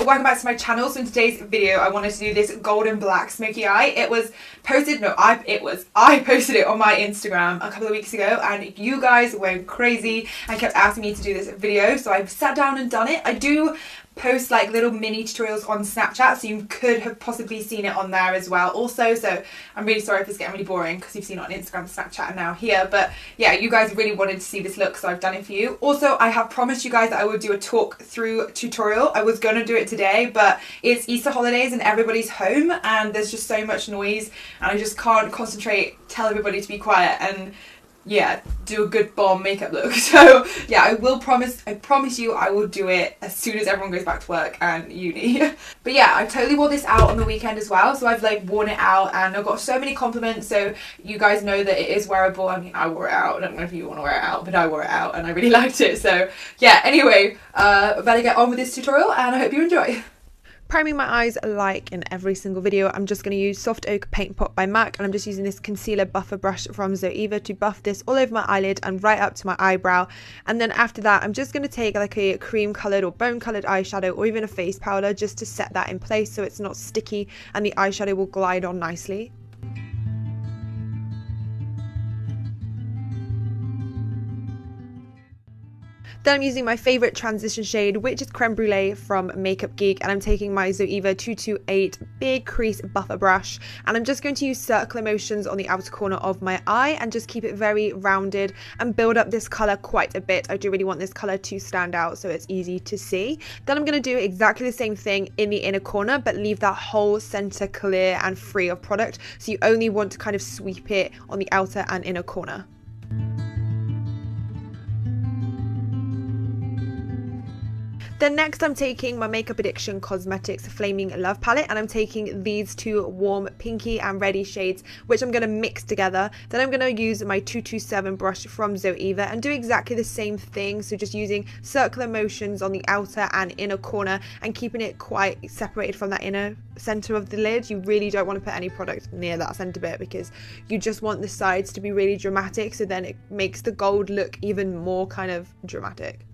welcome back to my channel. So in today's video I wanted to do this golden black smoky eye. It was posted, I posted it on my Instagram a couple of weeks ago and you guys went crazy and kept asking me to do this video, so I sat down and done it. I do post like little mini tutorials on Snapchat, so you could have possibly seen it on there as well also, so I'm really sorry if it's getting really boring because you've seen it on Instagram, Snapchat and now here, but yeah, you guys really wanted to see this look, so I've done it for you. Also, I have promised you guys that I would do a talk through tutorial. I was gonna do it today, but it's Easter holidays and everybody's home and there's just so much noise and I just can't concentrate, tell everybody to be quiet and yeah, do a good bomb makeup look. So yeah, I promise you I will do it as soon as everyone goes back to work and uni. But yeah, I totally wore this out on the weekend as well, so I've like worn it out and I've got so many compliments, so you guys know that it is wearable. I mean, I wore it out, I don't know if you want to wear it out, but I wore it out and I really liked it. So yeah, anyway, I better get on with this tutorial and I hope you enjoy. Priming my eyes, like in every single video, I'm just going to use Soft Oak Paint Pot by MAC, and I'm just using this concealer buffer brush from Zoeva to buff this all over my eyelid and right up to my eyebrow. And then after that, I'm just going to take like a cream coloured or bone coloured eyeshadow or even a face powder just to set that in place so it's not sticky and the eyeshadow will glide on nicely. Then I'm using my favourite transition shade, which is Creme Brulee from Makeup Geek, and I'm taking my Zoeva 228 big crease buffer brush and I'm just going to use circular motions on the outer corner of my eye and just keep it very rounded and build up this colour quite a bit. I do really want this colour to stand out so it's easy to see. Then I'm going to do exactly the same thing in the inner corner, but leave that whole centre clear and free of product, so you only want to kind of sweep it on the outer and inner corner. Then next I'm taking my Makeup Addiction Cosmetics Flaming Love palette and I'm taking these two warm pinky and reddy shades which I'm going to mix together. Then I'm going to use my 227 brush from Zoeva and do exactly the same thing, so just using circular motions on the outer and inner corner and keeping it quite separated from that inner center of the lid. You really don't want to put any product near that center bit because you just want the sides to be really dramatic, so then it makes the gold look even more kind of dramatic.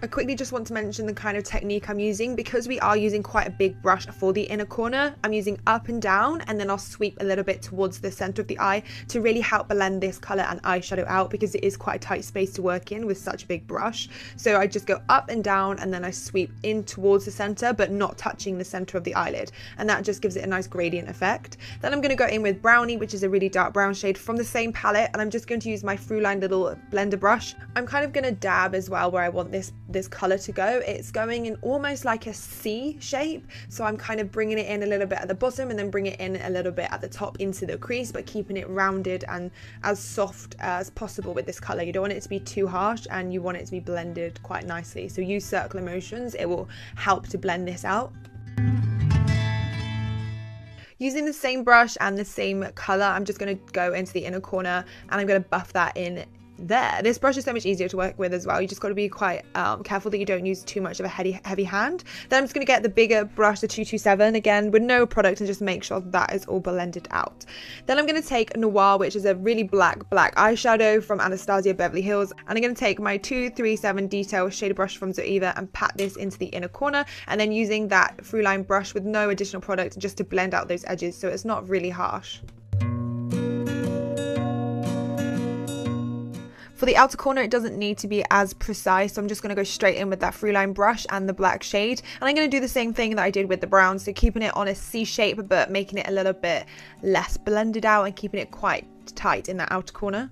I quickly just want to mention the kind of technique I'm using. Because we are using quite a big brush for the inner corner, I'm using up and down and then I'll sweep a little bit towards the center of the eye to really help blend this color and eyeshadow out because it is quite a tight space to work in with such a big brush. So I just go up and down and then I sweep in towards the center but not touching the center of the eyelid, and that just gives it a nice gradient effect. Then I'm going to go in with Brownie, which is a really dark brown shade from the same palette, and I'm just going to use my Throughline little blender brush. I'm kind of going to dab as well where I want this color to go. It's going in almost like a C shape, so I'm kind of bringing it in a little bit at the bottom and then bring it in a little bit at the top into the crease, but keeping it rounded and as soft as possible with this color. You don't want it to be too harsh and you want it to be blended quite nicely, so use circular motions, it will help to blend this out. Using the same brush and the same color, I'm just going to go into the inner corner and I'm going to buff that in there. This brush is so much easier to work with as well. You just got to be quite careful that you don't use too much of a heavy hand. Then I'm just going to get the bigger brush, the 227, again with no product, and just make sure that is all blended out. Then I'm going to take Noir, which is a really black eyeshadow from Anastasia Beverly Hills, and I'm going to take my 237 detail shader brush from Zoeva and pat this into the inner corner, and then using that Throughline brush with no additional product just to blend out those edges so it's not really harsh. For the outer corner, it doesn't need to be as precise, so I'm just going to go straight in with that Throughline brush and the black shade. And I'm going to do the same thing that I did with the brown, so keeping it on a C shape but making it a little bit less blended out and keeping it quite tight in that outer corner.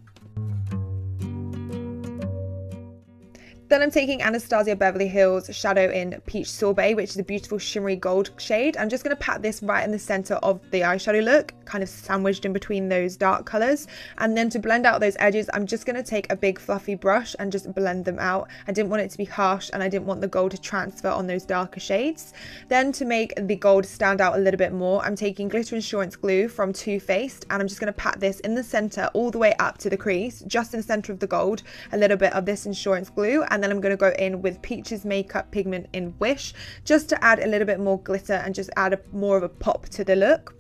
Then I'm taking Anastasia Beverly Hills Shadow in Peach Sorbet, which is a beautiful shimmery gold shade. I'm just going to pat this right in the center of the eyeshadow look, kind of sandwiched in between those dark colors. And then to blend out those edges, I'm just going to take a big fluffy brush and just blend them out. I didn't want it to be harsh and I didn't want the gold to transfer on those darker shades. Then to make the gold stand out a little bit more, I'm taking Glitter Insurance Glue from Too Faced, and I'm just going to pat this in the center all the way up to the crease, just in the center of the gold, a little bit of this insurance glue, and and then I'm going to go in with Peaches Makeup Pigment in Wish, just to add a little bit more glitter and just add more of a pop to the look.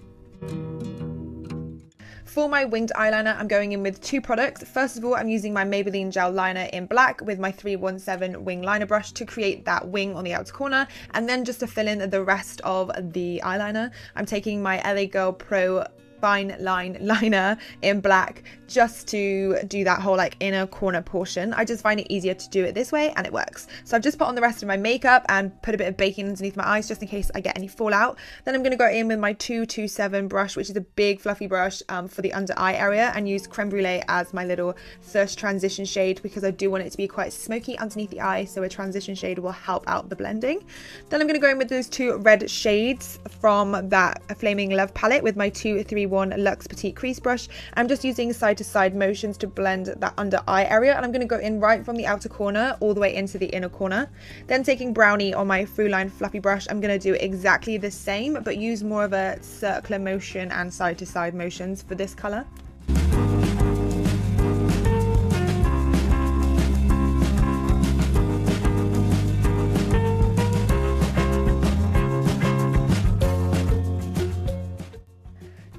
For my winged eyeliner, I'm going in with two products. First of all, I'm using my Maybelline Gel Liner in black with my 317 wing liner brush to create that wing on the outer corner. And then just to fill in the rest of the eyeliner, I'm taking my LA Girl Pro Fine Line Liner in black just to do that whole like inner corner portion. I just find it easier to do it this way and it works. So I've just put on the rest of my makeup and put a bit of baking underneath my eyes just in case I get any fallout. Then I'm going to go in with my 227 brush, which is a big fluffy brush for the under eye area, and use Creme Brulee as my little first transition shade because I do want it to be quite smoky underneath the eye, so a transition shade will help out the blending. Then I'm going to go in with those two red shades from that Flaming Love palette with my 231 Luxe Petite Crease brush. I'm just using side to side motions to blend that under eye area, and I'm going to go in right from the outer corner all the way into the inner corner. Then taking Brownie on my Throughline fluffy brush, I'm going to do exactly the same but use more of a circular motion and side to side motions for this colour.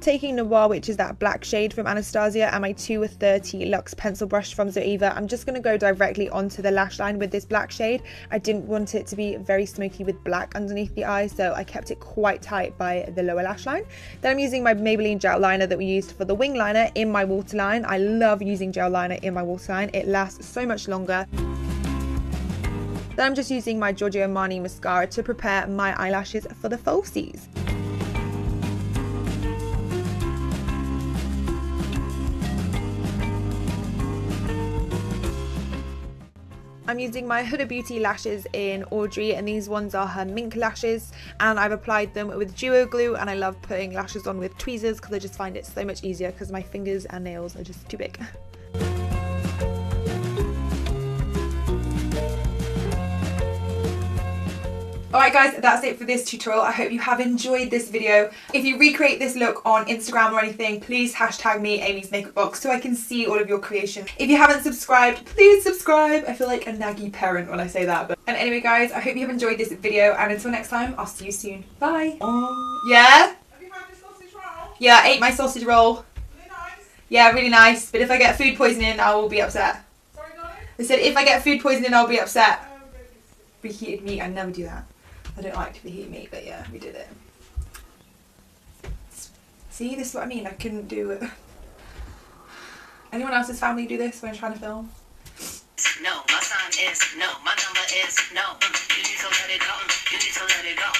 Taking Nouveau, which is that black shade from Anastasia, and my 230 Luxe pencil brush from Zoeva, I'm just going to go directly onto the lash line with this black shade. I didn't want it to be very smoky with black underneath the eye, so I kept it quite tight by the lower lash line. Then I'm using my Maybelline gel liner that we used for the wing liner in my waterline. I love using gel liner in my waterline. It lasts so much longer. Then I'm just using my Giorgio Armani mascara to prepare my eyelashes for the falsies. I'm using my Huda Beauty lashes in Audrey, and these ones are her mink lashes, and I've applied them with duo glue, and I love putting lashes on with tweezers because I just find it so much easier because my fingers and nails are just too big. Alright guys, that's it for this tutorial. I hope you have enjoyed this video. If you recreate this look on Instagram or anything, please hashtag me Amy's Makeup Box so I can see all of your creation. If you haven't subscribed, please subscribe. I feel like a naggy parent when I say that. And anyway guys, I hope you have enjoyed this video, and until next time, I'll see you soon. Bye. Yeah? Have you had the sausage roll? Yeah, I ate my sausage roll. Really nice? Yeah, really nice. But if I get food poisoning, I will be upset. Sorry, darling? I said if I get food poisoning, I'll be upset. Reheated meat, I never do that. I don't like to reheat meat, but yeah, we did it. See, this is what I mean. I couldn't do it. Anyone else's family do this when trying to film? No, my sign is no. My number is no. You need to let it go. You need to let it go.